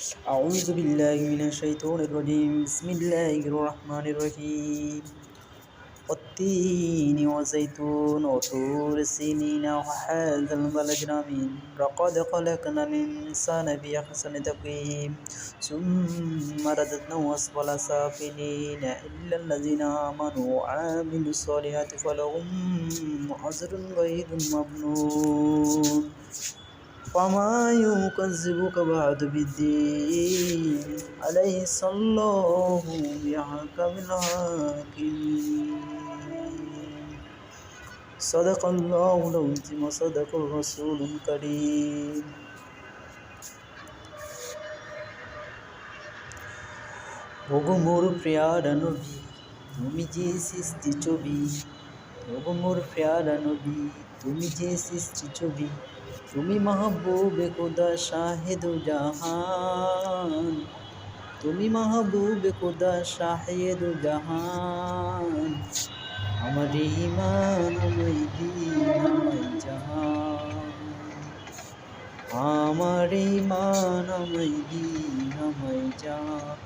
أعوذ بالله من الشيطان الرجيم بسم الله الرحمن الرحيم والتين والزيتون وطور سينين وهذا البلد الأمين لقد خلقنا الإنسان في أحسن تقويم ثم رددناه أسفل سافلين إلا الذين آمنوا وعملوا الصالحات فلهم أجر غير ممنون وما يكذبك بعد بالدين أليس الله بأحكم الحاكمين صدق الله العظيم وصدق الرسول الكريم ওগো মোর প্রিয়ারা নবী তুমি যে সৃষ্টি ছবি ওগো মোর প্রিয়ারা নবী তুমি যে সৃষ্টি ছবি তুমি মাহবুবে খুদা শাহিদু জাহান তুমি মাহবুবে খুদা শাহিদু জাহান আমার ঈমান আমায় দিন আমায় জাহান আমার ঈমান আমায় দিন আমায় জাহান